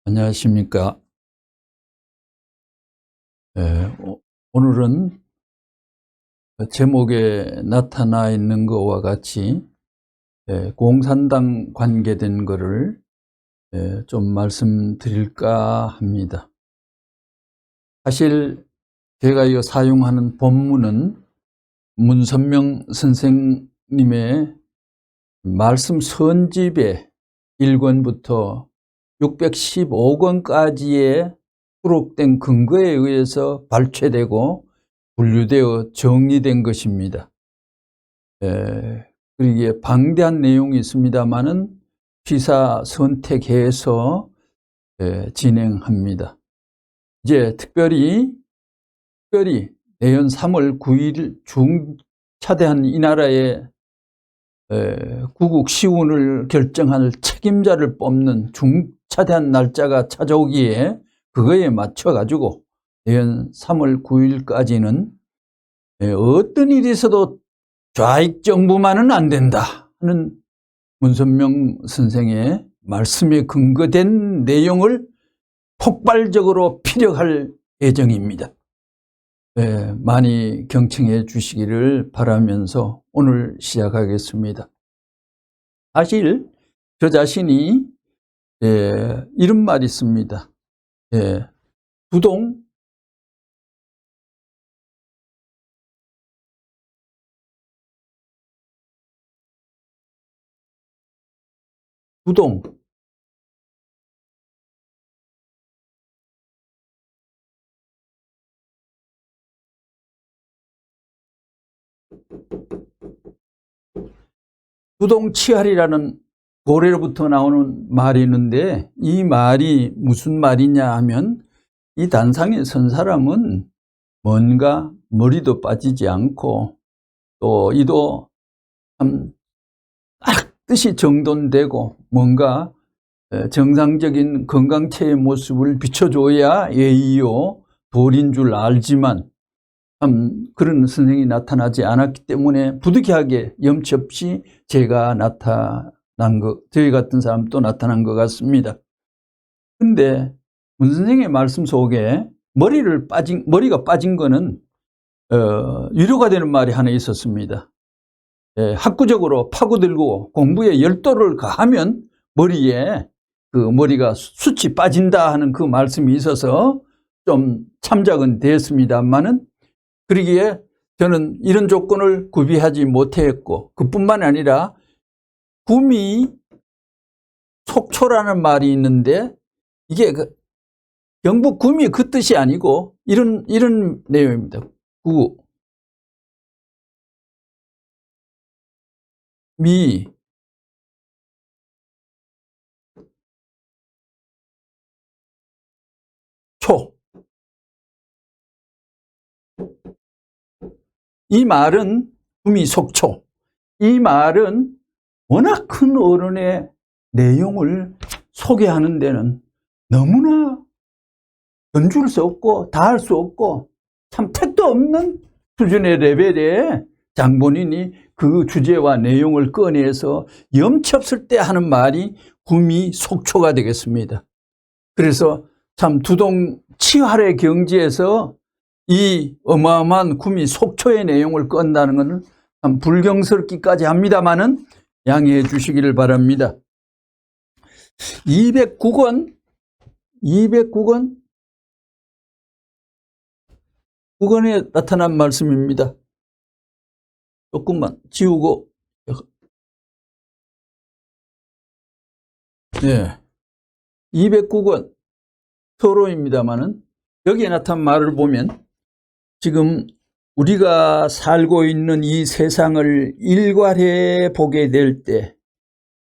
안녕하십니까. 오늘은 제목에 나타나 있는 것과 같이 공산당 관계된 것을 좀 말씀드릴까 합니다. 사실 제가 이거 사용하는 본문은 문선명 선생님의 말씀 선집의 1권부터 615권까지의 수록된 근거에 의해서 발췌되고 분류되어 정리된 것입니다. 그러기에 방대한 내용이 있습니다만은 취사 선택해서 진행합니다. 이제 특별히 내년 3월 9일 중차대한 이 나라의 구국 시운을 결정할 책임자를 뽑는 중차대한 날짜가 찾아오기에 그거에 맞춰 가지고 내년 3월 9일까지는 어떤 일이 있어도 좌익 정부만은 안 된다 하는 문선명 선생의 말씀에 근거된 내용을 폭발적으로 피력할 예정입니다. 많이 경청해 주시기를 바라면서 오늘 시작하겠습니다. 사실 저 자신이 이런 말이 있습니다. 두동 두동치할이라는 고래로부터 나오는 말이 있는데 이 말이 무슨 말이냐 하면 이 단상에 선 사람은 뭔가 머리도 빠지지 않고 또 이도 참 딱 뜻이 정돈되고 뭔가 정상적인 건강체의 모습을 비춰줘야 예의요 도리인 줄 알지만 참 그런 선생이 나타나지 않았기 때문에 부득이하게 염치 없이 제가 나타난 것, 저희 같은 사람도 나타난 것 같습니다. 근데 문 선생의 말씀 속에 머리가 빠진 거는 위로가 되는 말이 하나 있었습니다. 학구적으로 파고들고 공부에 열도를 가하면 머리에 그 머리가 숱이 빠진다 하는 그 말씀이 있어서 좀 참작은 되었습니다만은 그러기에 저는 이런 조건을 구비하지 못했고 그뿐만 아니라 구미 속초라는 말이 있는데 이게 경북 구미 그 뜻이 아니고 이런 내용입니다. 구미 초 이 말은 구미 속초 이 말은 워낙 큰 어른의 내용을 소개하는 데는 너무나 견줄 수 없고 다 할 수 없고 참 택도 없는 수준의 레벨의 장본인이 그 주제와 내용을 꺼내서 염치 없을 때 하는 말이 구미 속초가 되겠습니다. 그래서 참 두동치활의 경지에서 이 어마어마한 구미 속초의 내용을 건다는 것은 참 불경스럽기까지 합니다만은 양해해 주시기를 바랍니다. 209권 9권에 나타난 말씀입니다. 조금만 지우고 209권 서로입니다만은 여기에 나타난 말을 보면 지금 우리가 살고 있는 이 세상을 일괄해 보게 될 때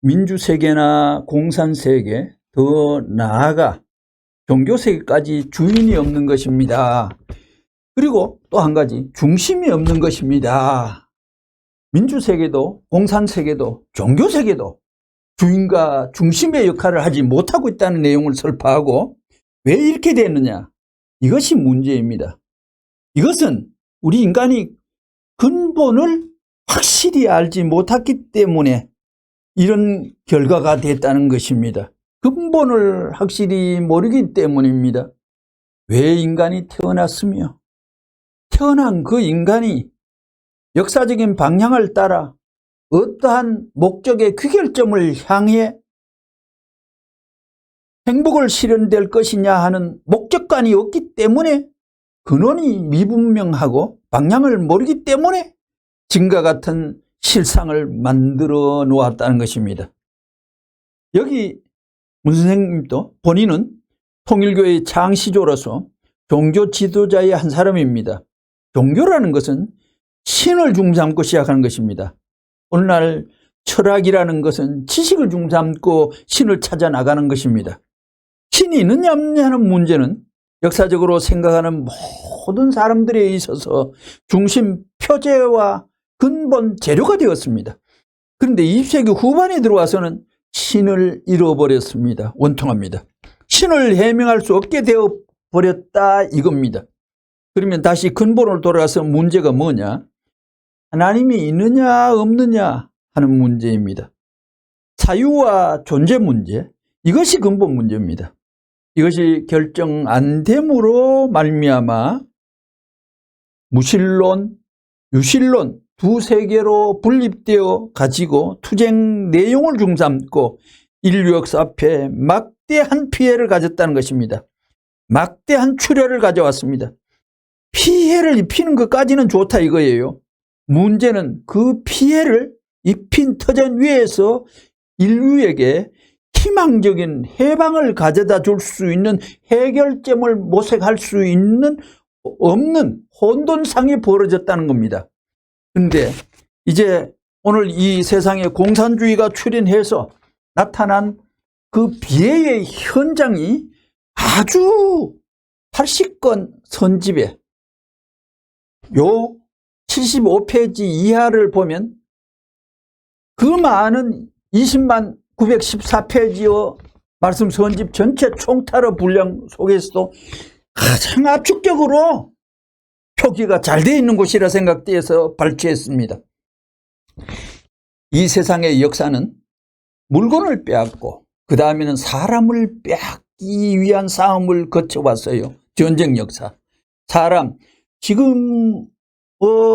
민주세계나 공산세계 더 나아가 종교세계까지 주인이 없는 것입니다. 그리고 또 한 가지 중심이 없는 것입니다. 민주세계도 공산세계도 종교세계도 주인과 중심의 역할을 하지 못하고 있다는 내용을 설파하고 왜 이렇게 됐느냐 이것이 문제입니다. 이것은 우리 인간이 근본을 확실히 알지 못했기 때문에 이런 결과가 됐다는 것입니다. 근본을 확실히 모르기 때문입니다. 왜 인간이 태어났으며 태어난 그 인간이 역사적인 방향을 따라 어떠한 목적의 귀결점을 향해 행복을 실현될 것이냐 하는 목적관이 없기 때문에 근원이 미분명하고 방향을 모르기 때문에 지금과 같은 실상을 만들어 놓았다는 것입니다. 여기 문 선생님도 본인은 통일교의 창시조로서 종교 지도자의 한 사람입니다. 종교라는 것은 신을 중삼고 시작하는 것입니다. 오늘날 철학이라는 것은 지식을 중삼고 신을 찾아 나가는 것입니다. 신이 있느냐 없느냐는 문제는 역사적으로 생각하는 모든 사람들에 있어서 중심 표제와 근본 재료가 되었습니다. 그런데 20세기 후반에 들어와서는 신을 잃어버렸습니다. 원통합니다. 신을 해명할 수 없게 되어버렸다 이겁니다. 그러면 다시 근본으로 돌아가서 문제가 뭐냐? 하나님이 있느냐 없느냐 하는 문제입니다. 사유와 존재 문제, 이것이 근본 문제입니다. 이것이 결정 안 됨으로 말미암아 무신론, 유신론 두 세계로 분립되어 가지고 투쟁 내용을 중삼고 인류 역사 앞에 막대한 피해를 가졌다는 것입니다. 막대한 출혈을 가져왔습니다. 피해를 입히는 것까지는 좋다 이거예요. 문제는 그 피해를 입힌 터전 위에서 인류에게 희망적인 해방을 가져다 줄 수 있는 해결점을 모색할 수 있는 없는 혼돈상이 벌어졌다는 겁니다. 그런데 이제 오늘 이 세상에 공산주의가 출현해서 나타난 그 비애의 현장이 아주 80권 선집에 요 75페이지 이하를 보면 그 많은 20만 914페이지의 말씀 선집 전체 총타로 분량 속에서도 가장 압축적으로 표기가 잘 되어 있는 곳이라 생각되어서 발췌했습니다. 이 세상의 역사는 물건을 빼앗고 그 다음에는 사람을 빼앗기 위한 싸움을 거쳐왔어요. 전쟁 역사. 사람, 지금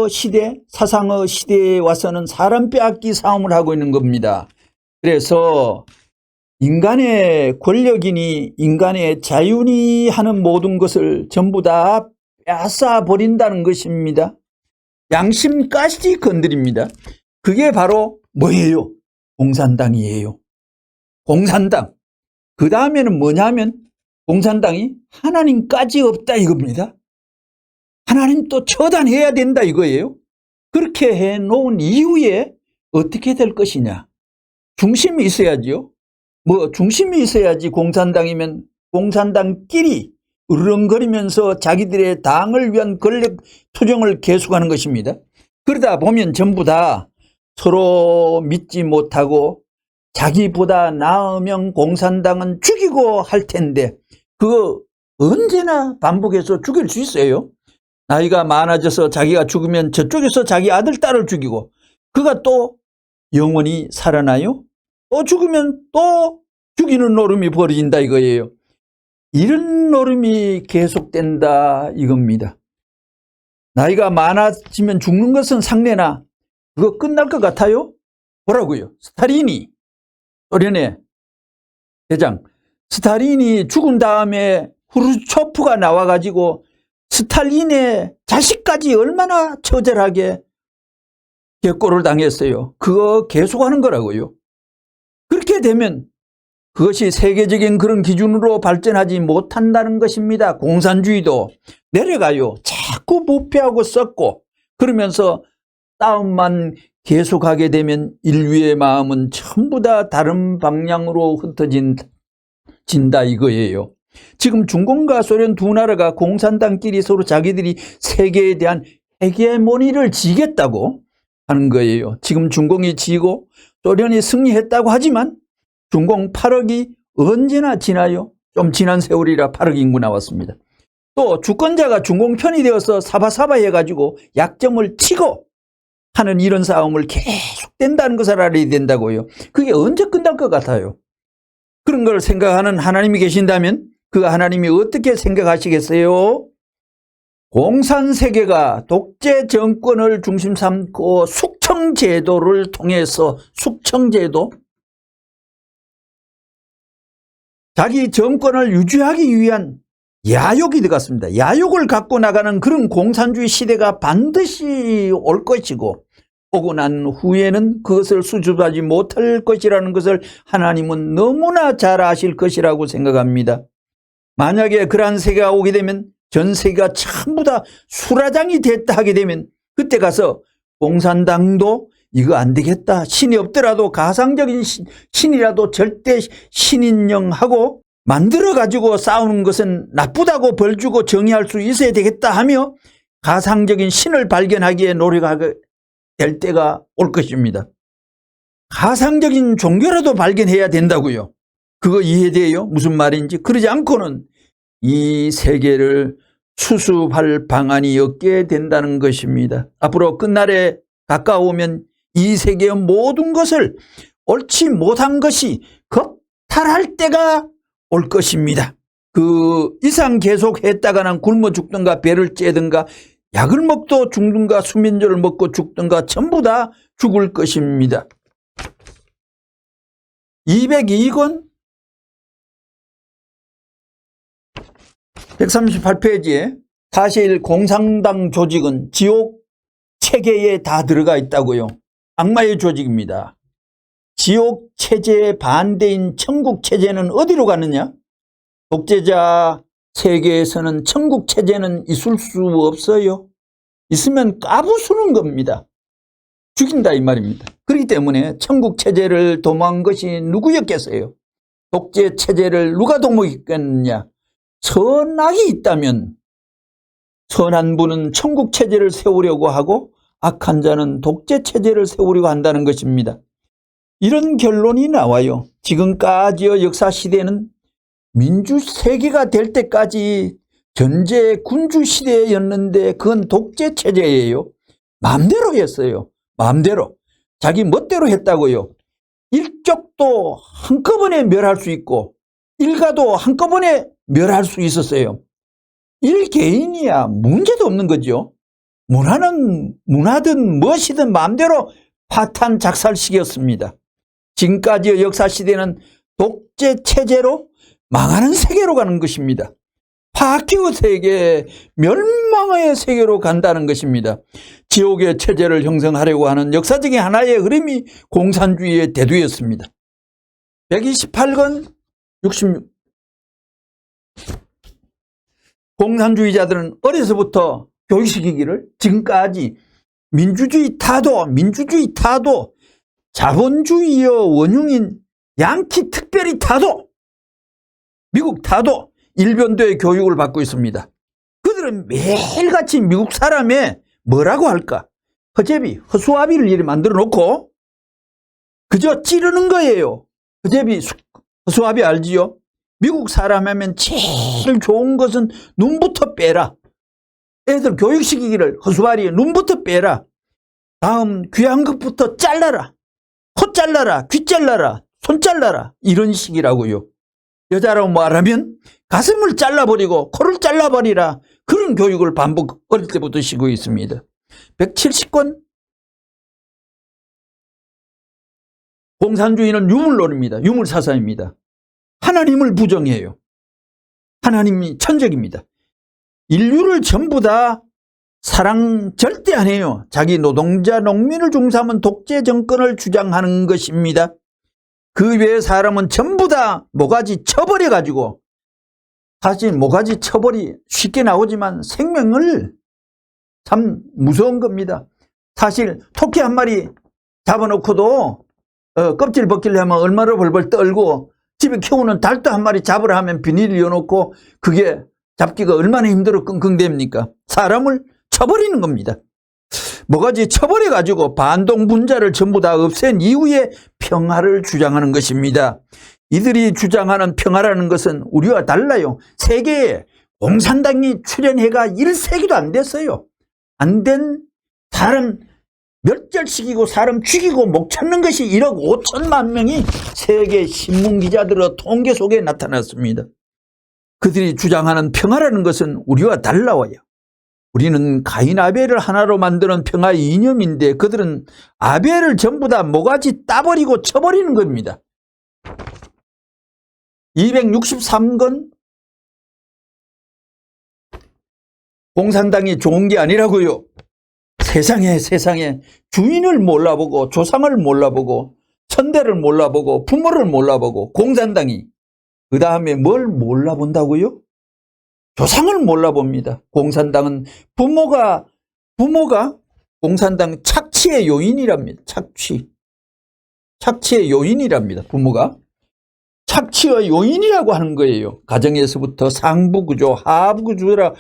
시대, 사상의 시대에 와서는 사람 빼앗기 싸움을 하고 있는 겁니다. 그래서 인간의 권력이니 인간의 자유니 하는 모든 것을 전부 다 빼앗아 버린다는 것입니다. 양심까지 건드립니다. 그게 바로 뭐예요? 공산당이에요. 공산당. 그 다음에는 뭐냐면 공산당이 하나님까지 없다 이겁니다. 하나님 또 처단해야 된다 이거예요. 그렇게 해놓은 이후에 어떻게 될 것이냐. 중심이 있어야지요. 뭐 중심이 있어야지. 공산당이면 공산당끼리 으르렁거리면서 자기들의 당을 위한 권력 투쟁을 계속하는 것입니다. 그러다 보면 전부 다 서로 믿지 못하고 자기보다 나으면 공산당은 죽이고 할 텐데 그거 언제나 반복해서 죽일 수 있어요. 나이가 많아져서 자기가 죽으면 저쪽에서 자기 아들, 딸을 죽이고 그가 또 영원히 살아나요? 또 죽으면 또 죽이는 노름이 벌어진다 이거예요. 이런 노름이 계속된다 이겁니다. 나이가 많아지면 죽는 것은 상례나 그거 끝날 것 같아요? 뭐라고요? 스탈린이 소련의 대장 스탈린이 죽은 다음에 후르초프가 나와가지고 스탈린의 자식까지 얼마나 처절하게 격고를 당했어요. 그거 계속하는 거라고요. 그렇게 되면 그것이 세계적인 그런 기준으로 발전하지 못한다는 것입니다. 공산주의도 내려가요. 자꾸 부패하고 썩고 그러면서 싸움만 계속하게 되면 인류의 마음은 전부 다 다른 방향으로 흩어진다 이거예요. 지금 중공과 소련 두 나라가 공산당끼리 서로 자기들이 세계에 대한 헤게모니를 지겠다고 하는 거예요. 지금 중공이 지고 소련이 승리했다고 하지만 중공 8억이 언제나 지나요? 좀 지난 세월이라 8억 인구 나왔습니다. 또 주권자가 중공 편이 되어서 사바사바 해가지고 약점을 치고 하는 이런 싸움을 계속된다는 것을 알아야 된다고요. 그게 언제 끝날 것 같아요? 그런 걸 생각하는 하나님이 계신다면 그 하나님이 어떻게 생각하시겠어요? 공산세계가 독재 정권을 중심 삼고 숙청제도를 통해서 숙청제도? 자기 정권을 유지하기 위한 야욕이 들어갔습니다. 야욕을 갖고 나가는 그런 공산주의 시대가 반드시 올 것이고 오고 난 후에는 그것을 수습하지 못할 것이라는 것을 하나님은 너무나 잘 아실 것이라고 생각합니다. 만약에 그러한 세계가 오게 되면 전 세계가 전부 다 수라장이 됐다 하게 되면 그때 가서 공산당도 이거 안 되겠다. 신이 없더라도 가상적인 신이라도 절대 신인령하고 만들어가지고 싸우는 것은 나쁘다고 벌 주고 정의할 수 있어야 되겠다 하며 가상적인 신을 발견하기에 노력하게 될 때가 올 것입니다. 가상적인 종교라도 발견해야 된다고요. 그거 이해돼요? 무슨 말인지. 그러지 않고는 이 세계를 수습할 방안이 없게 된다는 것입니다. 앞으로 끝날에 가까우면 이 세계의 모든 것을 옳지 못한 것이 겁탈할 때가 올 것입니다. 그 이상 계속 했다가는 굶어 죽든가 배를 째든가 약을 먹도 죽든가 수면제를 먹고 죽든가 전부 다 죽을 것입니다. 202권 138페이지에 사실 공산당 조직은 지옥 체계에 다 들어가 있다고요. 악마의 조직입니다. 지옥 체제의 반대인 천국 체제는 어디로 가느냐? 독재자 세계에서는 천국 체제는 있을 수 없어요. 있으면 까부수는 겁니다. 죽인다 이 말입니다. 그렇기 때문에 천국 체제를 도모한 것이 누구였겠어요? 독재 체제를 누가 도모했겠느냐? 선악이 있다면 선한 분은 천국 체제를 세우려고 하고 악한 자는 독재 체제를 세우려고 한다는 것입니다. 이런 결론이 나와요. 지금까지의 역사 시대는 민주 세계가 될 때까지 전제 군주 시대였는데 그건 독재 체제예요. 마음대로 했어요. 마음대로. 자기 멋대로 했다고요. 일족도 한꺼번에 멸할 수 있고 일가도 한꺼번에 멸할 수 있었어요. 일개인이야 문제도 없는 거죠. 문화든 무엇이든 마음대로 파탄 작살식이었습니다. 지금까지의 역사 시대는 독재 체제로 망하는 세계로 가는 것입니다. 파괴의 세계, 멸망의 세계로 간다는 것입니다. 지옥의 체제를 형성하려고 하는 역사적인 하나의 흐름이 공산주의의 대두였습니다. 128권 66 공산주의자들은 어려서부터 교육시키기를 지금까지 민주주의 타도 자본주의의 원흉인 양키 특별히 타도 미국 타도 일변도의 교육을 받고 있습니다. 그들은 매일같이 미국 사람의 뭐라고 할까? 허제비, 허수아비를 이렇게 만들어 놓고 그저 찌르는 거예요. 허제비, 허수아비 알지요? 미국 사람 하면 제일 좋은 것은 눈부터 빼라. 애들 교육시키기를 허수아비에 눈부터 빼라. 다음 귀한 것부터 잘라라. 코 잘라라. 귀 잘라라. 손 잘라라. 이런 식이라고요. 여자라고 말하면 가슴을 잘라버리고 코를 잘라버리라. 그런 교육을 반복 어릴 때부터 시고 있습니다. 170권 공산주의는 유물론입니다. 유물사상입니다. 하나님을 부정해요. 하나님이 천적입니다. 인류를 전부 다 사랑 절대 안 해요. 자기 노동자 농민을 중삼은 독재 정권을 주장하는 것입니다. 그 외의 사람은 전부 다 모가지 쳐버려 가지고 사실 모가지 처벌이 쉽게 나오지만 생명을 참 무서운 겁니다. 사실 토끼 한 마리 잡아놓고도 껍질 벗기려면 얼마나 벌벌 떨고 집에 키우는 닭도 한 마리 잡으라 하면 비닐을 이어놓고 그게 잡기가 얼마나 힘들어 끙끙댑니까? 사람을 쳐버리는 겁니다. 뭐가지 쳐버려 가지고 반동 분자를 전부 다 없앤 이후에 평화를 주장하는 것입니다. 이들이 주장하는 평화라는 것은 우리와 달라요. 세계에 공산당이 출현해가 1세기도 안 됐어요. 안 된 다른 멸절시키고 사람 죽이고 목 찾는 것이 1억 5천만 명이 세계 신문 기자들의 통계 속에 나타났습니다. 그들이 주장하는 평화라는 것은 우리와 달라요. 우리는 가인 아벨을 하나로 만드는 평화의 이념인데 그들은 아벨을 전부 다 모가지 따버리고 쳐버리는 겁니다. 263건 공산당이 좋은 게 아니라고요. 세상에 주인을 몰라보고 조상을 몰라보고 선대를 몰라보고 부모를 몰라보고 공산당이 그 다음에 뭘 몰라본다고요? 조상을 몰라봅니다. 공산당은 부모가 공산당 착취의 요인이랍니다. 착취의 요인이랍니다. 부모가 착취의 요인이라고 하는 거예요. 가정에서부터 상부구조 하부구조라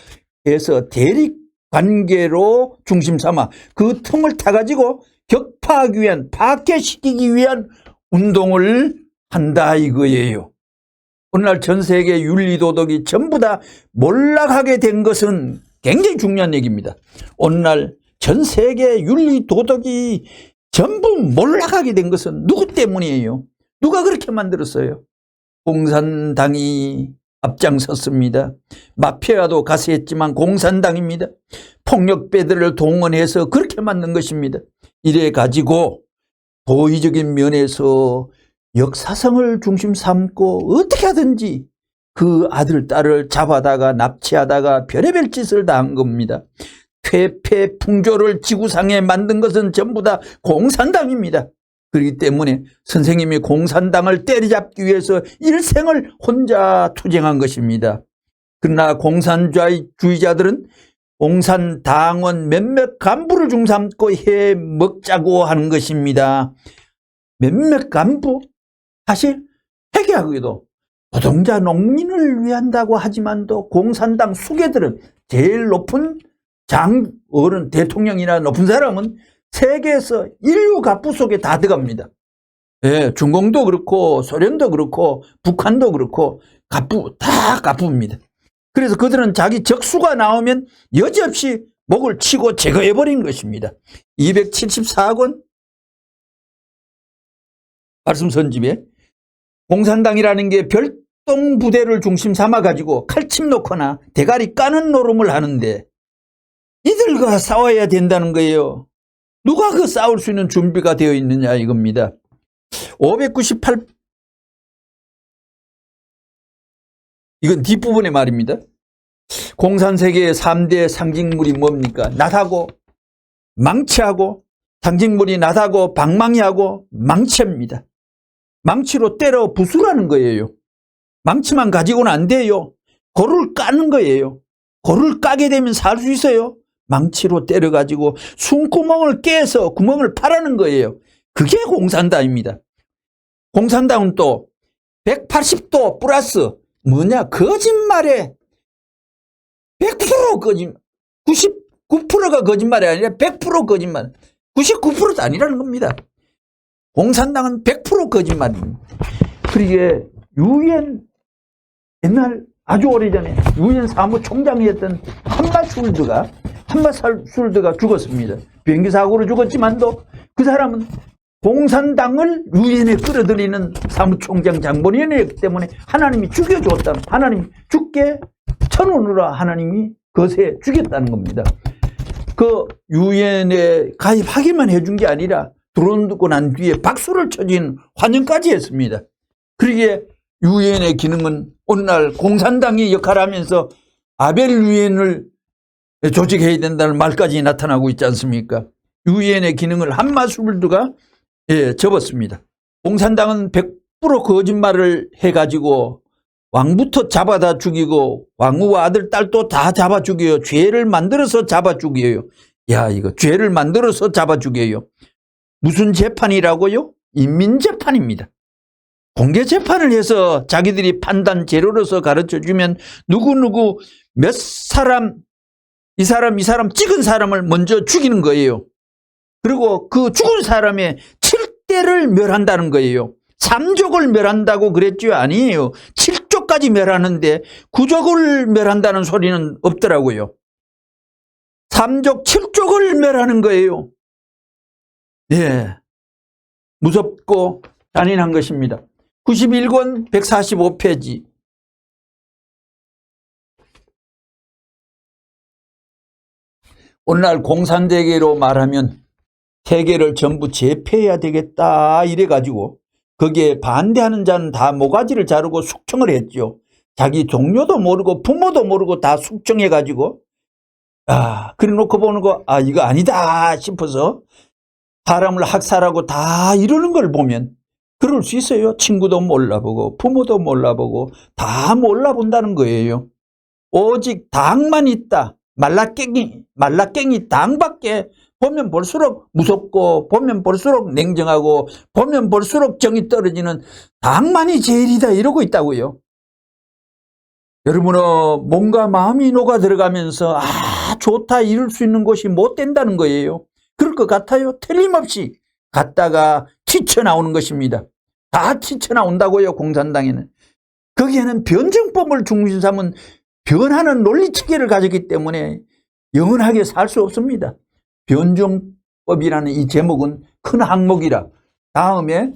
해서 대립관계로 중심 삼아 그 틈을 타가지고 격파하기 위한 파괴시키기 위한 운동을 한다 이거예요. 오늘날 전 세계 윤리도덕이 전부 다 몰락하게 된 것은 굉장히 중요한 얘기입니다. 오늘날 전 세계 윤리도덕이 전부 몰락하게 된 것은 누구 때문이에요? 누가 그렇게 만들었어요? 공산당이 앞장섰습니다. 마피아도 가세했지만 공산당입니다. 폭력배들을 동원해서 그렇게 만든 것입니다. 이래 가지고 도의적인 면에서 역사성을 중심 삼고 어떻게 하든지 그 아들, 딸을 잡아다가 납치하다가 별의별 짓을 다 한 겁니다. 퇴폐 풍조를 지구상에 만든 것은 전부 다 공산당입니다. 그렇기 때문에 선생님이 공산당을 때려잡기 위해서 일생을 혼자 투쟁한 것입니다. 그러나 공산주의자들은 공산당원 몇몇 간부를 중삼고 해먹자고 하는 것입니다. 몇몇 간부? 사실 회개하기도 노동자 농민을 위한다고 하지만도 공산당 수괴들은 제일 높은 어른 대통령이나 높은 사람은 세계에서 인류 갑부 속에 다 들어갑니다. 예, 중공도 그렇고 소련도 그렇고 북한도 그렇고 갑부 다 갑부입니다. 그래서 그들은 자기 적수가 나오면 여지없이 목을 치고 제거해버린 것입니다. 274권 말씀선집에 공산당이라는 게 별동 부대를 중심 삼아가지고 칼침 놓거나 대가리 까는 노름을 하는데 이들과 싸워야 된다는 거예요. 누가 그 싸울 수 있는 준비가 되어 있느냐 이겁니다. 598 이건 뒷부분의 말입니다. 공산세계의 3대 상징물이 뭡니까? 낫하고 망치하고 상징물이 낫하고 방망이하고 망치입니다. 망치로 때려 부수라는 거예요. 망치만 가지고는 안 돼요. 고를 까는 거예요. 고를 까게 되면 살 수 있어요. 망치로 때려가지고 숨구멍을 깨서 구멍을 파라는 거예요. 그게 공산당입니다. 공산당은 또 180도 플러스 뭐냐 거짓말에 100% 거짓말 99%가 거짓말이 아니라 100% 거짓말 99%도 아니라는 겁니다. 공산당은 100% 거짓말입니다. 그러게 유엔 옛날 아주 오래전에 유엔 사무총장이었던 한마술드가 죽었습니다. 비행기 사고로 죽었지만도 그 사람은 공산당을 유엔에 끌어들이는 사무총장 장본인이었기 때문에 하나님이 죽여줬다. 하나님이 죽게 천운으로 하나님이 거세 죽였다는 겁니다. 그 유엔에 가입하기만 해준 게 아니라 들어오고 난 뒤에 박수를 쳐준 환영까지 했습니다. 그러기에 유엔의 기능은 오늘날 공산당이 역할을 하면서 아벨 유엔을 조직해야 된다는 말까지 나타나고 있지 않습니까? 유엔의 기능을 한마술드가 접었습니다. 공산당은 100% 거짓말을 해가지고 왕부터 잡아다 죽이고 왕후와 아들, 딸도 다 잡아 죽여요. 죄를 만들어서 잡아 죽여요. 야, 이거 죄를 만들어서 잡아 죽여요. 무슨 재판이라고요? 인민재판입니다. 공개재판을 해서 자기들이 판단 재료로서 가르쳐주면 누구누구 몇 사람 이 사람 찍은 사람을 먼저 죽이는 거예요. 그리고 그 죽은 사람의 7대를 멸한다는 거예요. 3족을 멸한다고 그랬죠? 아니에요. 7족까지 멸하는데 9족을 멸한다는 소리는 없더라고요. 3족 7족을 멸하는 거예요. 예, 무섭고 잔인한 것입니다. 91권 145페이지. 오늘날 공산대계로 말하면 세계를 전부 제패해야 되겠다 이래가지고 거기에 반대하는 자는 다 모가지를 자르고 숙청을 했죠. 자기 동료도 모르고 부모도 모르고 다 숙청해가지고 그래놓고 보는 거 이거 아니다 싶어서 사람을 학살하고 다 이러는 걸 보면 그럴 수 있어요. 친구도 몰라보고 부모도 몰라보고 다 몰라본다는 거예요. 오직 당만 있다. 말라깽이 당밖에 보면 볼수록 무섭고 보면 볼수록 냉정하고 보면 볼수록 정이 떨어지는 당만이 제일이다 이러고 있다고요. 여러분은 몸과 마음이 녹아 들어가면서 좋다 이럴 수 있는 것이 못 된다는 거예요. 그럴 것 같아요. 틀림없이 갔다가 튀쳐나오는 것입니다. 다 튀쳐나온다고요. 공산당에는. 거기에는 변증법을 중심 삼은 변하는 논리체계를 가졌기 때문에 영원하게 살 수 없습니다. 변증법이라는 이 제목은 큰 항목이라 다음에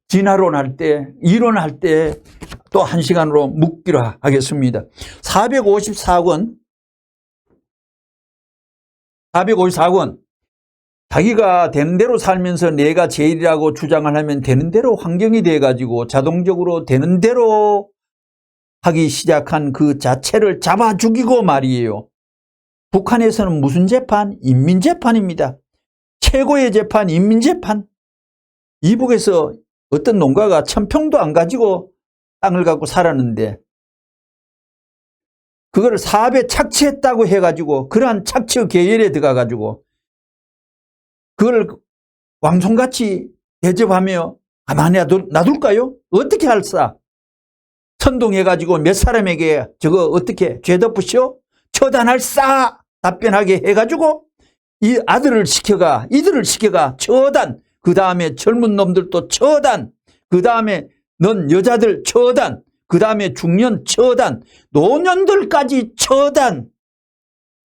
진화론 할 때, 이론할 때 또 한 시간으로 묵기로 하겠습니다. 454권 자기가 되는 대로 살면서 내가 제일이라고 주장을 하면 되는 대로 환경이 돼가지고 자동적으로 되는 대로 하기 시작한 그 자체를 잡아 죽이고 말이에요. 북한에서는 무슨 재판? 인민재판입니다. 최고의 재판 인민재판. 이북에서 어떤 농가가 1000평도 안 가지고 땅을 갖고 살았는데 그거를 사업에 착취했다고 해가지고 그러한 착취의 계열에 들어가가지고 그걸 왕송같이 대접하며 가만히 놔둘까요? 어떻게 할사? 선동해가지고 몇 사람에게 저거 어떻게 죄 덮으시오? 처단할사? 답변하게 해가지고 이들을 시켜가 처단, 그 다음에 젊은 놈들도 처단, 그 다음에 넌 여자들 처단, 그 다음에 중년 처단, 노년들까지 처단.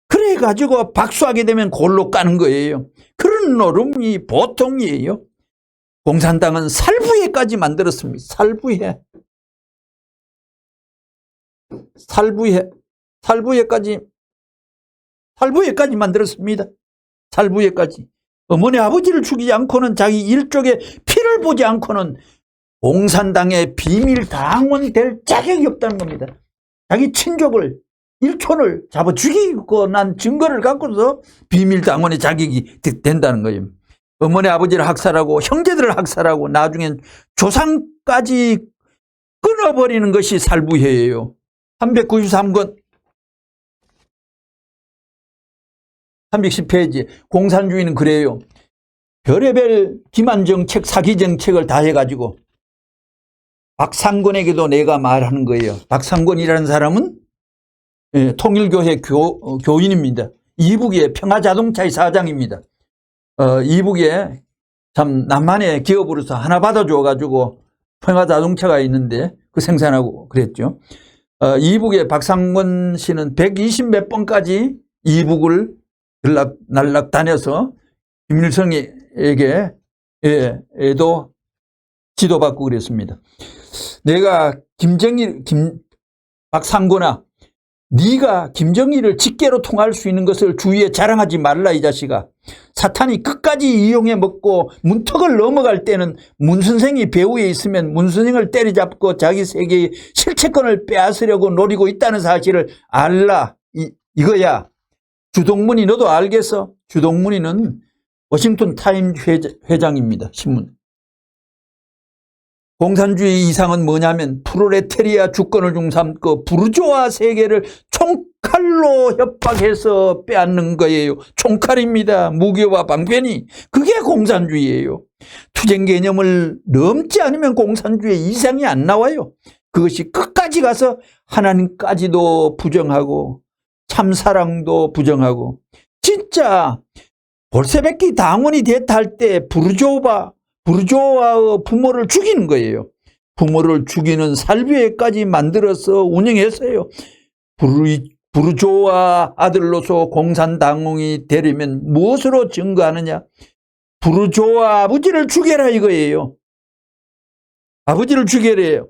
그래가지고 박수하게 되면 골로 까는 거예요. 그런 노름이 보통이에요. 공산당은 살부회까지 만들었습니다. 살부회까지 만들었습니다. 살부회까지. 어머니 아버지를 죽이지 않고는 자기 일족의 피를 보지 않고는 공산당의 비밀 당원 될 자격이 없다는 겁니다. 자기 친족을 일촌을 잡아 죽이고 난 증거를 갖고서 비밀 당원의 자격이 된다는 거예요. 어머니 아버지를 학살하고 형제들을 학살하고 나중엔 조상까지 끊어버리는 것이 살부회예요. 393권 310페이지 공산주의는 그래요. 별의별 기만정책 사기정책을 다 해가지고 박상권에게도 내가 말하는 거예요. 박상권이라는 사람은 통일교회 교인입니다. 이북의 평화자동차의 사장입니다. 이북에 참 남한의 기업으로서 하나 받아줘가지고 평화자동차가 있는데 그 생산하고 그랬죠. 이북의 박상권 씨는 120몇 번까지 이북을 날락 다녀서 김일성에게도 지도받고 그랬습니다. 내가 박상권아, 네가 김정일을 직계로 통할 수 있는 것을 주위에 자랑하지 말라 이 자식아. 사탄이 끝까지 이용해 먹고 문턱을 넘어갈 때는 문 선생이 배후에 있으면 문 선생을 때려잡고 자기 세계의 실체권을 빼앗으려고 노리고 있다는 사실을 알라 이거야. 주동문이 너도 알겠어? 주동문이는 워싱턴 타임즈 회장입니다. 신문. 공산주의 이상은 뭐냐면 프롤레타리아 주권을 중삼고 부르주아 세계를 총칼로 협박해서 빼앗는 거예요. 총칼입니다. 무기와 방편이. 그게 공산주의예요. 투쟁 개념을 넘지 않으면 공산주의 이상이 안 나와요. 그것이 끝까지 가서 하나님까지도 부정하고 참사랑도 부정하고 진짜 볼세베키 당원이 됐다 할 때 부르조아의 부모를 죽이는 거예요. 부모를 죽이는 살비회까지 만들어서 운영했어요. 부르조아 아들로서 공산당원이 되려면 무엇으로 증거하느냐? 부르조아 아버지를 죽여라 이거예요. 아버지를 죽여래요.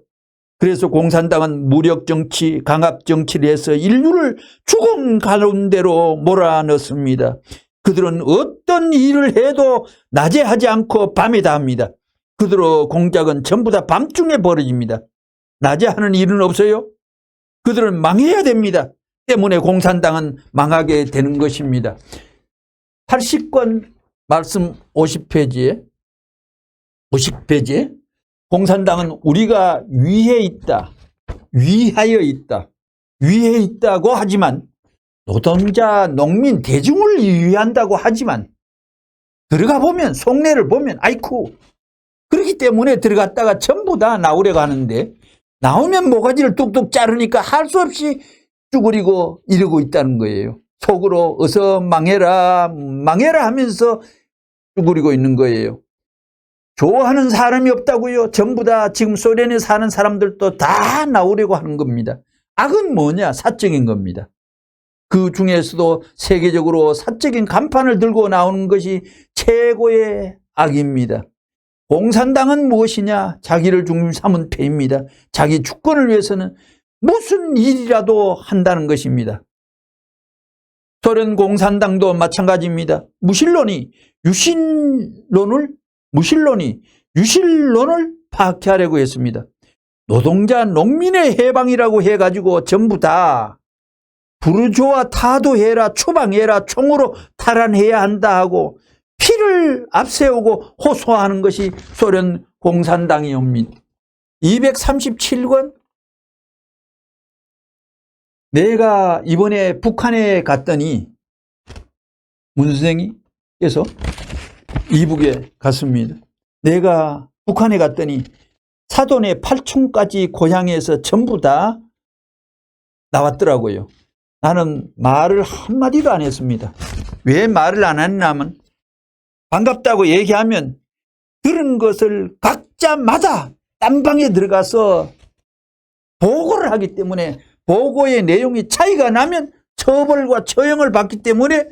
그래서 공산당은 무력정치, 강압정치를 해서 인류를 죽음 가운데로 몰아넣습니다. 그들은 어떤 일을 해도 낮에 하지 않고 밤에 다 합니다. 그들의 공작은 전부 다 밤중에 벌어집니다. 낮에 하는 일은 없어요. 그들은 망해야 됩니다. 때문에 공산당은 망하게 되는 것입니다. 80권 말씀 50페이지에 공산당은 우리가 위에 있다, 위하여 있다, 위에 있다고 하지만 노동자, 농민, 대중을 위한다고 하지만 들어가 보면 속내를 보면 아이쿠 그렇기 때문에 들어갔다가 전부 다 나오려고 하는데 나오면 모가지를 뚝뚝 자르니까 할 수 없이 쭈그리고 이러고 있다는 거예요. 속으로 어서 망해라 망해라 하면서 쭈그리고 있는 거예요. 좋아하는 사람이 없다고요. 전부 다 지금 소련에 사는 사람들도 다 나오려고 하는 겁니다. 악은 뭐냐? 사적인 겁니다. 그 중에서도 세계적으로 사적인 간판을 들고 나오는 것이 최고의 악입니다. 공산당은 무엇이냐? 자기를 중심 삼은 패입니다. 자기 주권을 위해서는 무슨 일이라도 한다는 것입니다. 소련 공산당도 마찬가지입니다. 무신론이 유실론을 파괴하려고 했습니다. 노동자 농민의 해방이라고 해가지고 전부 다 부르조아 타도해라 추방해라 총으로 탈환해야 한다 하고 피를 앞세우고 호소하는 것이 소련 공산당이옵니다. 237권 내가 이번에 북한에 갔더니 문선생이께서 이북에 갔습니다. 내가 북한에 갔더니 사돈의 8촌까지 고향에서 전부 다 나왔더라고요. 나는 말을 한마디도 안 했습니다. 왜 말을 안 했냐면 반갑다고 얘기하면 들은 것을 각자마다 딴방에 들어가서 보고를 하기 때문에 보고의 내용이 차이가 나면 처벌과 처형을 받기 때문에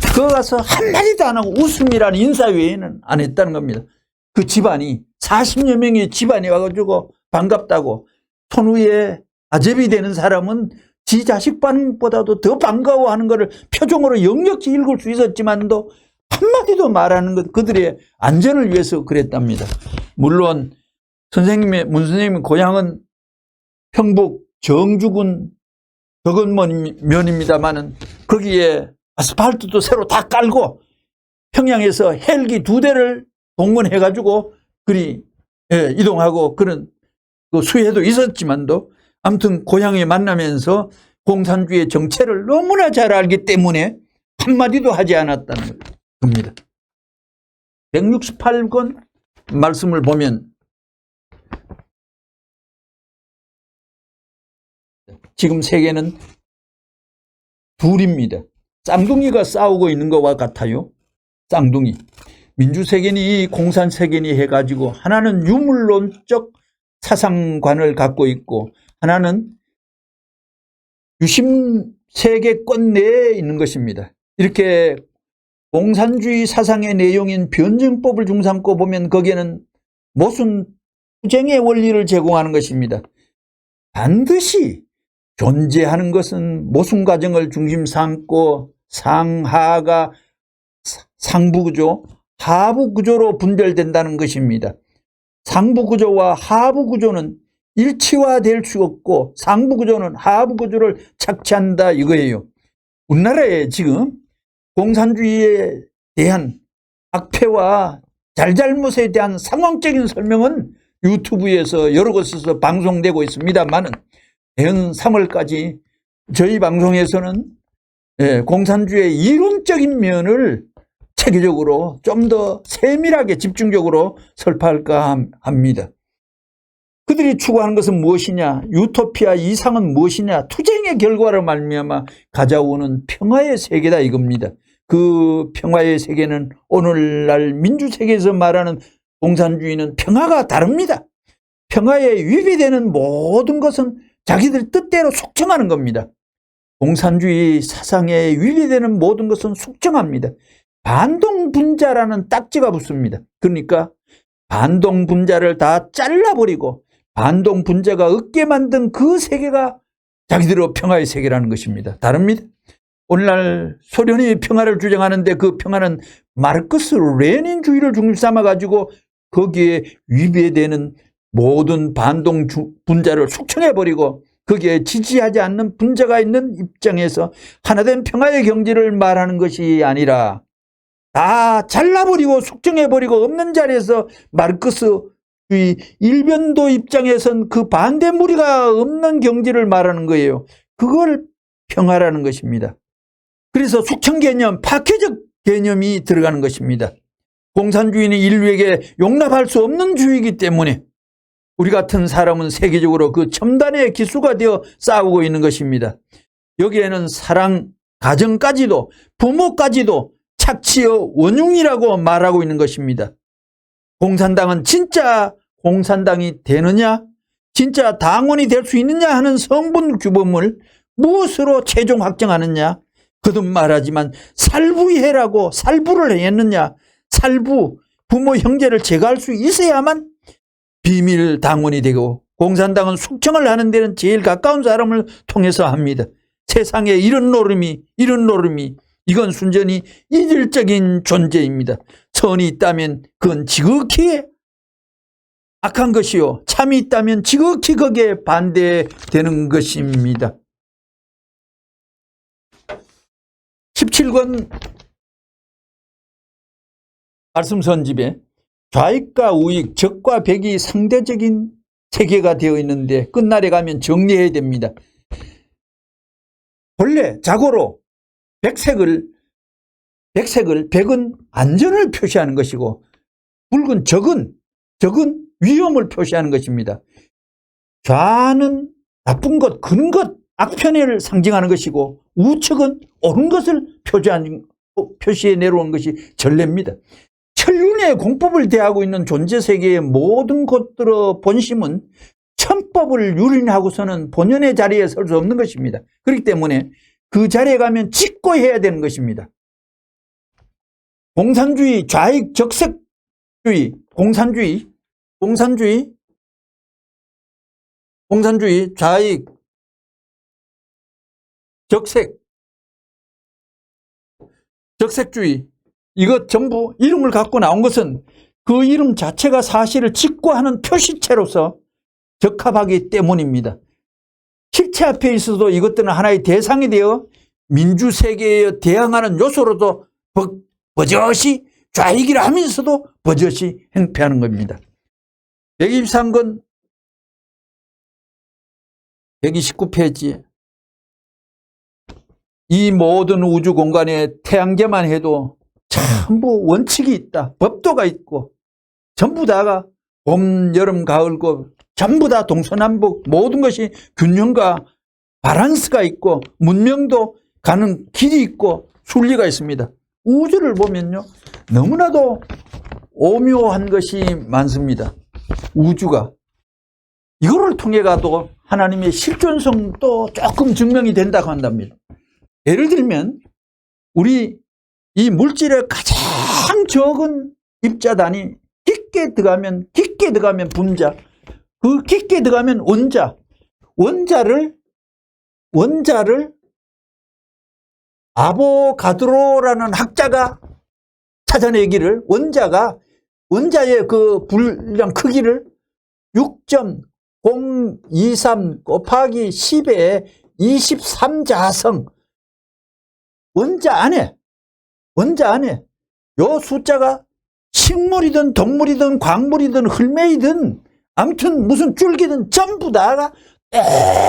그거 가서 한마디도 안 하고 웃음이라는 인사 외에는 안 했다는 겁니다. 그 집안이 40여 명의 집안이 와가지고 반갑다고 손 위에 아재비 되는 사람은 지 자식 반응보다도 더 반가워하는 것을 표정으로 역력히 읽을 수 있었지만도 한마디도 말하는 것 그들의 안전을 위해서 그랬답니다. 물론 문선생님의 고향은 평북 정주군 덕원면입니다만은 거기에 아스팔트도 새로 다 깔고 평양에서 헬기 2대를 동원해가지고 이동하고 그런 수혜도 있었지만도 아무튼 고향에 만나면서 공산주의 정체를 너무나 잘 알기 때문에 한마디도 하지 않았다는 겁니다. 168권 말씀을 보면 지금 세계는 둘입니다. 쌍둥이가 싸우고 있는 것과 같아요. 쌍둥이. 민주세계니 공산세계니 해가지고 하나는 유물론적 사상관을 갖고 있고 하나는 유심세계권 내에 있는 것입니다. 이렇게 공산주의 사상의 내용인 변증법을 중삼고 보면 거기에는 모순 투쟁의 원리를 제공하는 것입니다. 반드시 존재하는 것은 모순 과정을 중심 삼고 상하가 상부구조, 하부구조로 분별된다는 것입니다. 상부구조와 하부구조는 일치화될 수 없고 상부구조는 하부구조를 착취한다 이거예요. 우리나라에 지금 공산주의에 대한 악패와 잘잘못에 대한 상황적인 설명은 유튜브에서 여러 곳에서 방송되고 있습니다만 내년 3월까지 저희 방송에서는 공산주의의 이론적인 면을 체계적으로 좀 더 세밀하게 집중적으로 설파할까 합니다. 그들이 추구하는 것은 무엇이냐? 유토피아 이상은 무엇이냐? 투쟁의 결과로 말미암아 가져오는 평화의 세계다 이겁니다. 그 평화의 세계는 오늘날 민주세계에서 말하는 공산주의는 평화가 다릅니다. 평화에 위배되는 모든 것은 자기들 뜻대로 속청하는 겁니다. 공산주의 사상에 위배되는 모든 것은 숙청합니다. 반동분자라는 딱지가 붙습니다. 그러니까 반동분자를 다 잘라버리고 반동분자가 얻게 만든 그 세계가 자기들의 평화의 세계라는 것입니다. 다릅니다. 오늘날 소련이 평화를 주장하는데 그 평화는 마르크스 레닌주의를 중심 삼아가지고 거기에 위배되는 모든 반동분자를 숙청해버리고 거기에 지지하지 않는 분자가 있는 입장에서 하나된 평화의 경지를 말하는 것이 아니라 다 잘라버리고 숙청해버리고 없는 자리에서 마르크스주의 일변도 입장에선 그 반대 무리가 없는 경지를 말하는 거예요. 그걸 평화라는 것입니다. 그래서 숙청 개념, 파괴적 개념이 들어가는 것입니다. 공산주의는 인류에게 용납할 수 없는 주의이기 때문에 우리 같은 사람은 세계적으로 그 첨단의 기수가 되어 싸우고 있는 것입니다. 여기에는 사랑, 가정까지도 부모까지도 착취의 원흉이라고 말하고 있는 것입니다. 공산당은 진짜 공산당이 되느냐, 진짜 당원이 될 수 있느냐 하는 성분 규범을 무엇으로 최종 확정하느냐. 거듭 말하지만 살부해라고 살부를 했느냐. 살부, 부모 형제를 제거할 수 있어야만 비밀 당원이 되고 공산당은 숙청을 하는 데는 제일 가까운 사람을 통해서 합니다. 세상에 이런 노름이 이건 순전히 이질적인 존재입니다. 선이 있다면 그건 지극히 악한 것이요 참이 있다면 지극히 거기에 반대되는 것입니다. 17권 말씀선집에 좌익과 우익, 적과 백이 상대적인 세계가 되어 있는데 끝날에 가면 정리해야 됩니다. 본래 자고로 백은 안전을 표시하는 것이고 붉은 적은 위험을 표시하는 것입니다. 좌는 나쁜 것, 그런 것, 악편을 상징하는 것이고 우측은 옳은 것을 표시해 내려온 것이 전례입니다. 천륜의 공법을 대하고 있는 존재세계의 모든 것들의 본심은 천법을 유린하고서는 본연의 자리에 설 수 없는 것입니다. 그렇기 때문에 그 자리에 가면 짓고 해야 되는 것입니다. 공산주의, 좌익, 적색주의, 공산주의, 좌익, 적색주의 이것 전부 이름을 갖고 나온 것은 그 이름 자체가 사실을 직구하는 표시체로서 적합하기 때문입니다. 실체 앞에 있어도 이것들은 하나의 대상이 되어 민주세계에 대항하는 요소로도 버젓이 좌익이라 하면서도 버젓이 행패하는 겁니다. 123권 129페이지 이 모든 우주 공간에 태양계만 해도 전부 원칙이 있다. 법도가 있고 전부 다가 봄, 여름, 가을, 겨울 전부 다 동서남북 모든 것이 균형과 바란스가 있고 문명도 가는 길이 있고 순리가 있습니다. 우주를 보면요 너무나도 오묘한 것이 많습니다. 우주가 이거를 통해 가도 하나님의 실존성도 조금 증명이 된다고 한답니다. 예를 들면 우리 이 물질의 가장 적은 입자단위 깊게 들어가면 분자, 그 깊게 들어가면 원자를 아보가드로라는 학자가 찾아내기를 원자의 그 분량 크기를 6.023 곱하기 10의 23자성 원자 안에 요 숫자가 식물이든 동물이든 광물이든 흙매이든 아무튼 무슨 줄기든 전부 다가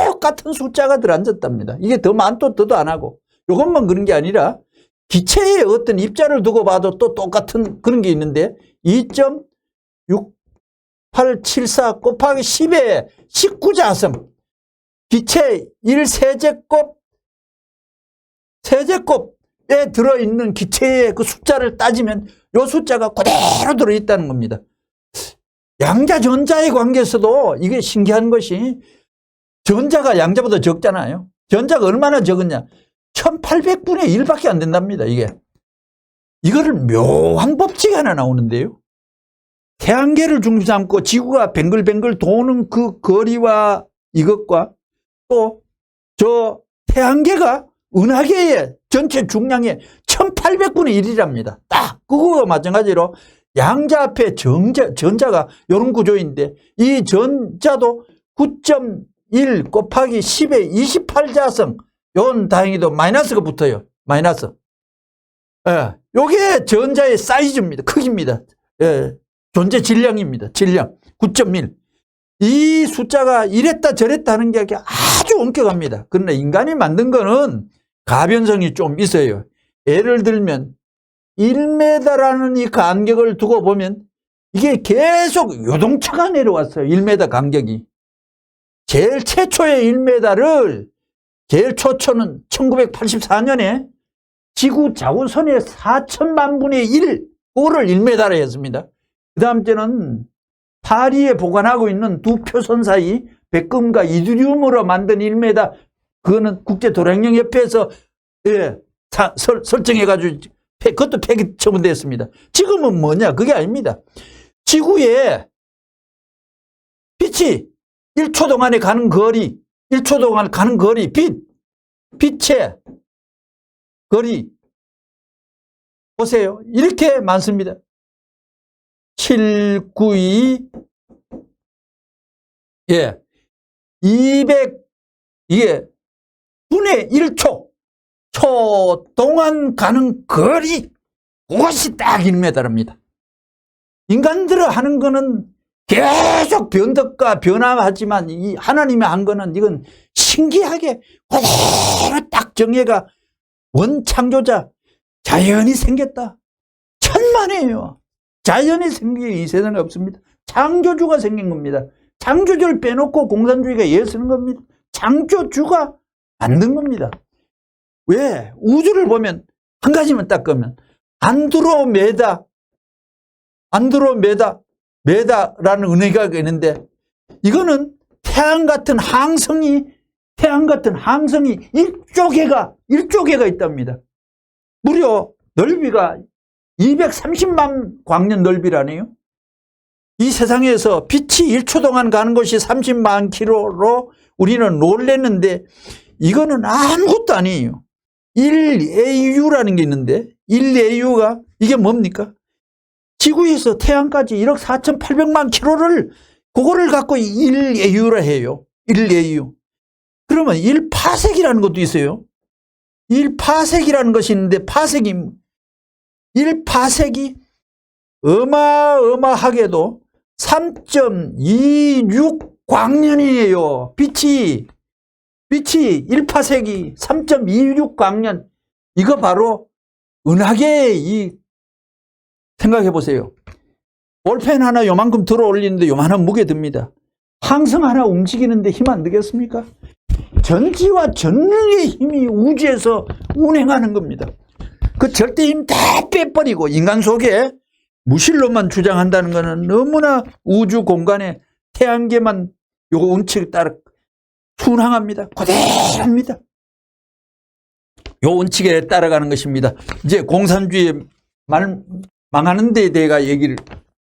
똑같은 숫자가 들어앉았답니다. 이게 더 많도 더도 안 하고 이것만 그런 게 아니라 기체에 어떤 입자를 두고 봐도 또 똑같은 그런 게 있는데 2.6874 곱하기 10의 19자성 기체 1세제곱에 들어있는 기체의 그 숫자를 따지면 이 숫자가 그대로 들어있다는 겁니다. 양자 전자의 관계에서도 이게 신기한 것이 전자가 양자보다 적잖아요. 전자가 얼마나 적었냐? 1800분의 1밖에 안 된답니다. 이거를 묘한 법칙이 하나 나오는데요. 태양계를 중심 삼고 지구가 뱅글뱅글 도는 그 거리와 이것과 또 저 태양계가 은하계의 전체 중량의 1800분의 1이랍니다. 딱 그거와 마찬가지로 양자 앞에 전자가 이런 구조인데 이 전자도 9.1 곱하기 10의 28자성 요건 다행히도 마이너스가 붙어요. 마이너스. 예, 요게 전자의 사이즈입니다. 크기입니다. 예, 존재 질량입니다. 질량 9.1. 이 숫자가 이랬다 저랬다 하는 게 아주 엄격합니다. 그러나 인간이 만든 거는 가변성이 좀 있어요. 예를 들면 1m라는 이 간격을 두고 보면 이게 계속 요동차가 내려왔어요. 1m 간격이. 제일 최초의 1m를 제일 초초는 1984년에 지구 자우선의 4천만 분의 1, 그거를 1m라 했습니다. 그 다음 때는 파리에 보관하고 있는 두 표선 사이 백금과 이두듐으로 만든 1m, 그거는 국제도량령협회에서 설정해가지고 그것도 폐기 처분됐습니다. 지금은 뭐냐? 그게 아닙니다. 지구에 빛이 1초 동안에 가는 거리, 1초 동안 가는 거리, 빛의 거리 보세요. 이렇게 많습니다. 792 200 이게 분의 1초 초 동안 가는 거리, 그것이 딱 1m입니다. 인간들이 하는 거는 계속 변덕과 변화하지만 이 하나님이 한 거는 이건 신기하게 그대로 딱 정예가 원창조자 자연이 생겼다. 천만에요. 자연이 생긴 이 세상에 없습니다. 창조주가 생긴 겁니다. 창조주를 빼놓고 공산주의가 예쓰는 겁니다. 창조주가 만든 겁니다. 왜? 우주를 보면 한 가지만 딱 보면 안드로메다라는 은하가 있는데 이거는 태양 같은 항성이 1조 개가 있답니다. 무려 넓이가 230만 광년 넓이라네요. 이 세상에서 빛이 1초 동안 가는 것이 30만 킬로로 우리는 놀랬는데 이거는 아무것도 아니에요. 1AU라는 게 있는데 1AU가 이게 뭡니까? 지구에서 태양까지 1억 4,800만 킬로를 그거를 갖고 1AU라 해요. 1AU. 그러면 1파섹이라는 것도 있어요. 1파섹이라는 것이 있는데 1파섹이 어마어마하게도 3.26 광년이에요. 빛이 1파섹이 3.26 광년. 이거 바로 은하계의 생각해 보세요. 볼펜 하나 요만큼 들어 올리는데 요만한 무게 듭니다. 항성 하나 움직이는데 힘 안 들겠습니까? 전지와 전능의 힘이 우주에서 운행하는 겁니다. 그 절대 힘 다 빼버리고 인간 속에 무실론만 주장한다는 것은 너무나 우주 공간에 태양계만 요거 원칙에 따라 순항합니다. 그대로입니다. 요 원칙에 따라가는 것입니다. 이제 공산주의 망하는 데에 대해 얘기를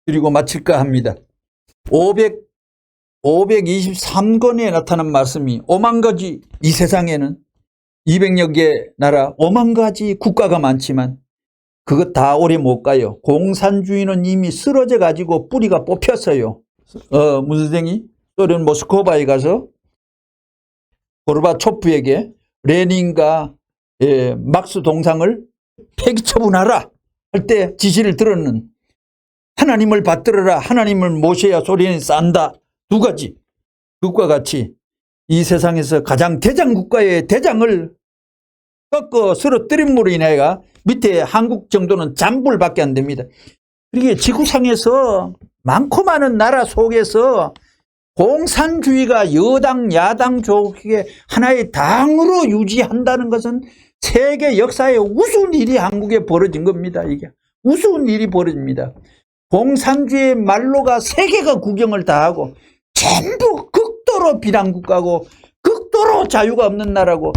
드리고 마칠까 합니다. 523권에 나타난 말씀이 5만 가지, 이 세상에는 200여 개 나라 5만 가지 국가가 많지만 그것 다 오래 못 가요. 공산주의는 이미 쓰러져 가지고 뿌리가 뽑혔어요. 문선생이 소련 모스크바에 가서 고르바초프에게 레닌과 막스 동상을 폐기 처분하라 할 때 지시를 들었는 하나님을 받들어라, 하나님을 모셔야 소련이 싼다. 두 가지. 그것과 같이 이 세상에서 가장 대장 국가의 대장을 꺾어 쓰러뜨림으로 인하여 밑에 한국 정도는 잔불밖에 안 됩니다. 이게 지구상에서 많고 많은 나라 속에서 공산주의가 여당 야당 쪽에 하나의 당으로 유지한다는 것은 세계 역사에 우스운 일이 한국에 벌어진 겁니다. 이게 우스운 일이 벌어집니다. 공산주의 말로가 세계가 구경을 다 하고 전부 극도로 비난국가고 극도로 자유가 없는 나라고,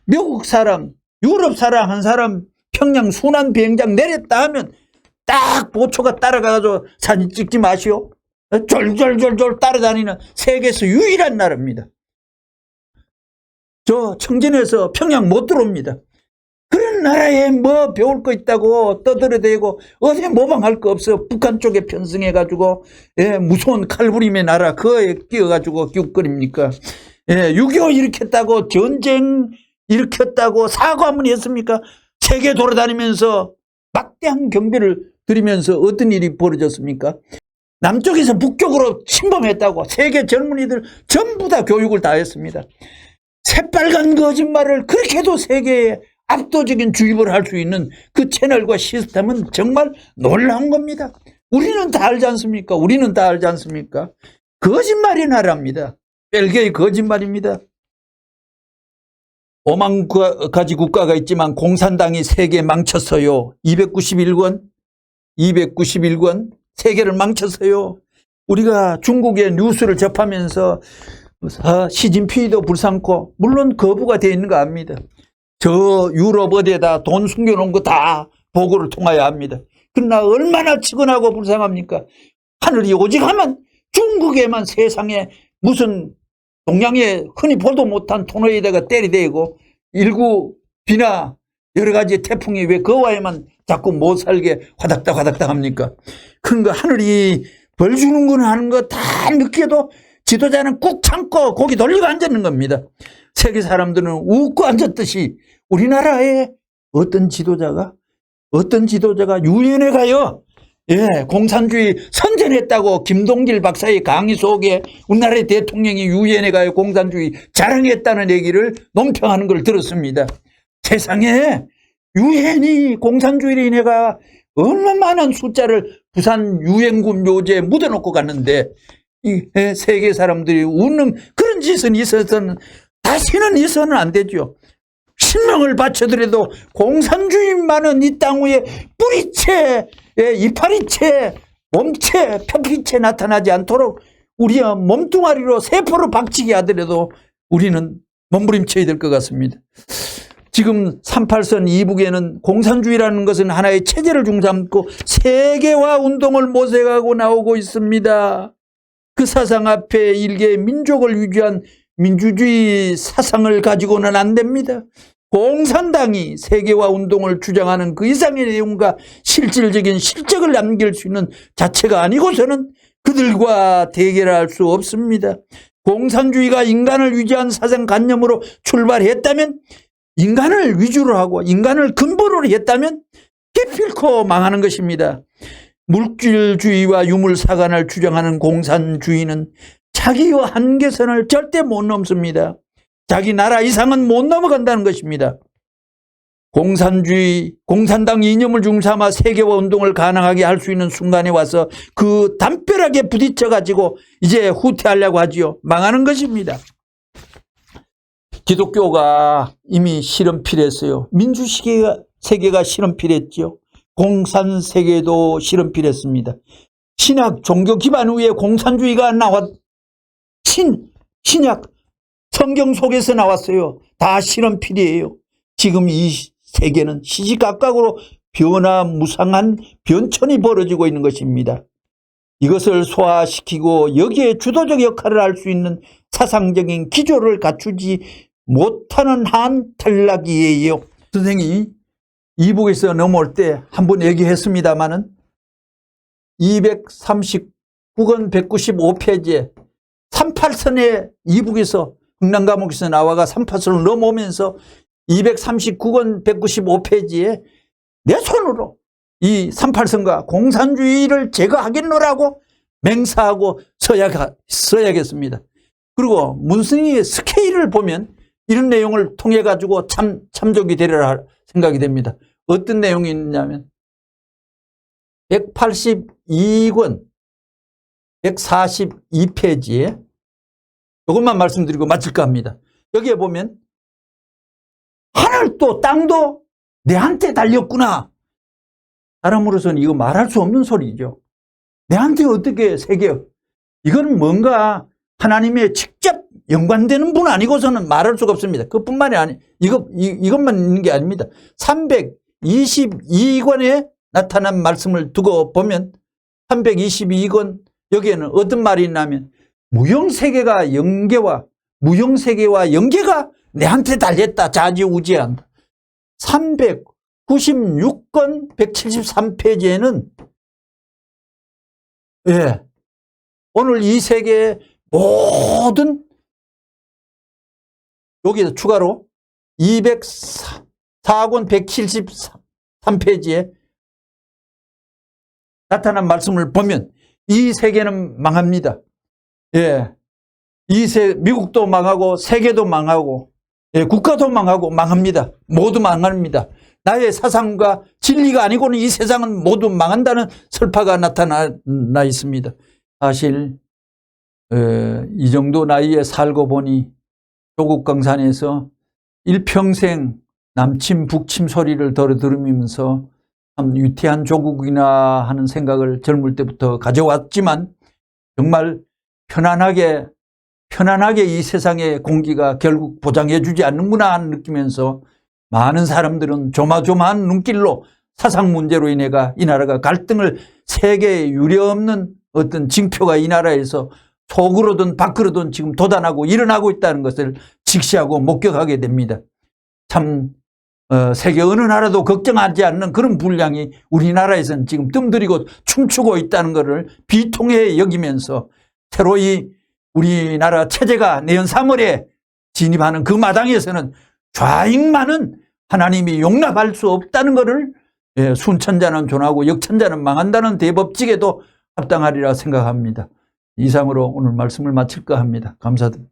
미국 사람, 유럽 사람 한 사람 평양 순환 비행장 내렸다 하면 딱 보초가 따라가서 사진 찍지 마시오. 졸졸졸졸 따라다니는 세계에서 유일한 나라입니다. 저 청진에서 평양 못 들어옵니다. 그런 나라에 뭐 배울 거 있다고 떠들어대고 어디 모방할 거 없어. 북한 쪽에 편승해가지고 무서운 칼부림의 나라 그거에 끼어가지고 기웃거립니까? 6.25 일으켰다고 전쟁 일으켰다고 사과 한번 했습니까? 세계 돌아다니면서 막대한 경비를 들이면서 어떤 일이 벌어졌습니까? 남쪽에서 북쪽으로 침범했다고 세계 젊은이들 전부 다 교육을 다 했습니다. 새빨간 거짓말을 그렇게 해도 세계에 압도적인 주입을 할 수 있는 그 채널과 시스템은 정말 놀라운 겁니다. 우리는 다 알지 않습니까? 우리는 다 알지 않습니까? 거짓말이 나라입니다. 벨기에의 거짓말입니다. 5만 가지 국가가 있지만 공산당이 세계 망쳤어요. 291권 세계를 망쳤어요. 우리가 중국의 뉴스를 접하면서 시진핑도 불쌍코 물론 거부가 되어 있는 거 압니다. 저 유럽 어디에다 돈 숨겨놓은 거 다 보고를 통하여 합니다. 그러나 얼마나 측은하고 불쌍합니까? 하늘이 오직 하면 중국에만 세상에 무슨 동양에 흔히 보도 못한 토너에다가 때리대고 일구 비나 여러 가지 태풍이 왜 그와에만 자꾸 못 살게 화닥닥 화닥닥 합니까? 그런 거 하늘이 벌 주는 거는 하는 거 다 느껴도 지도자는 꾹 참고 고개 돌리고 앉았는 겁니다. 세계 사람들은 웃고 앉았듯이 우리나라에 어떤 지도자가 유엔에 가요. 공산주의 선전했다고 김동길 박사의 강의 속에 우리나라의 대통령이 유엔에 가요 공산주의 자랑했다는 얘기를 논평하는 걸 들었습니다. 세상에 유엔이 공산주의를 인해가 얼마나 많은 숫자를 부산 유엔군 묘지에 묻어놓고 갔는데 이 세계 사람들이 웃는 그런 짓은 있어서는 다시는 있어서는 안 되죠. 신명을 바쳐더라도 공산주의만은 이 땅 위에 뿌리채, 이파리채, 몸채, 표피채 나타나지 않도록 우리의 몸뚱아리로 세포로 박치게 하더라도 우리는 몸부림쳐야 될 것 같습니다. 지금 38선 이북에는 공산주의라는 것은 하나의 체제를 중삼고 세계화 운동을 모색하고 나오고 있습니다. 그 사상 앞에 일개 민족을 유지한 민주주의 사상을 가지고는 안 됩니다. 공산당이 세계화 운동을 주장하는 그 이상의 내용과 실질적인 실적을 남길 수 있는 자체가 아니고서는 그들과 대결할 수 없습니다. 공산주의가 인간을 위주한 사상관념으로 출발했다면 인간을 위주로 하고 인간을 근본으로 했다면 기필코 망하는 것입니다. 물질주의와 유물사관을 주장하는 공산주의는 자기의 한계선을 절대 못 넘습니다. 자기 나라 이상은 못 넘어간다는 것입니다. 공산당 이념을 중삼아 세계화 운동을 가능하게 할 수 있는 순간에 와서 그 담벼락에 부딪혀가지고 이제 후퇴하려고 하지요. 망하는 것입니다. 기독교가 이미 실현필했어요. 민주세계가 실현필했죠. 공산세계도 실현필했습니다. 신약 종교 기반 위에 공산주의가 신약 성경 속에서 나왔어요. 다 실현필이에요. 지금 이 세계는 시시각각으로 변화무쌍한 변천이 벌어지고 있는 것입니다. 이것을 소화시키고 여기에 주도적 역할을 할 수 있는 사상적인 기조를 갖추지 못하는 한 탈락이에요. 선생이 이북에서 넘어올 때 한번 얘기했습니다마는 239권 195페이지에 38선의 이북에서 흥남감옥에서 나와가 38선을 넘어오면서 239권 195페이지에 내 손으로 이 38선과 공산주의를 제거하겠노라고 맹세하고 써야겠습니다. 그리고 문승희의 스케일을 보면 이런 내용을 통해 가지고 참조기 되리라 생각이 됩니다. 어떤 내용이 있냐면 182권 142페이지에 이것만 말씀드리고 마칠까 합니다. 여기에 보면 하늘도 땅도 내한테 달렸구나. 사람으로서는 이거 말할 수 없는 소리죠. 내한테 어떻게 새겨? 이건 뭔가 하나님의 직접 연관되는 분 아니고서는 말할 수가 없습니다. 그뿐만이 아니, 이것만 있는 게 아닙니다. 322권에 나타난 말씀을 두고 보면 322권 여기에는 어떤 말이 있냐면 무형세계와 연계가 내한테 달렸다. 좌지우지한다. 396권 173페이지에는 오늘 이 세계의 모든 여기서 추가로 204권 173페이지에 나타난 말씀을 보면 이 세계는 망합니다. 미국도 망하고 세계도 망하고 국가도 망하고 망합니다. 모두 망합니다. 나의 사상과 진리가 아니고는 이 세상은 모두 망한다는 설파가 나타나 있습니다. 사실 이 정도 나이에 살고 보니 조국 강산에서 일평생 남침 북침 소리를 들으면서 참 유태한 조국이나 하는 생각을 젊을 때부터 가져왔지만 정말 편안하게 이 세상의 공기가 결국 보장해 주지 않는구나 느끼면서 많은 사람들은 조마조마한 눈길로 사상 문제로 인해가 이 나라가 갈등을 세계에 유례없는 어떤 징표가 이 나라에서 속으로든 밖으로든 지금 돋아나고 일어나고 있다는 것을 직시하고 목격하게 됩니다. 참 세계 어느 나라도 걱정하지 않는 그런 분량이 우리나라에서는 지금 뜸들이고 춤추고 있다는 것을 비통해 여기면서 새로 이 우리나라 체제가 내년 3월에 진입하는 그 마당에서는 좌익만은 하나님이 용납할 수 없다는 것을 순천자는 존하고 역천자는 망한다는 대법칙에도 합당하리라 생각합니다. 이상으로 오늘 말씀을 마칠까 합니다. 감사드립니다.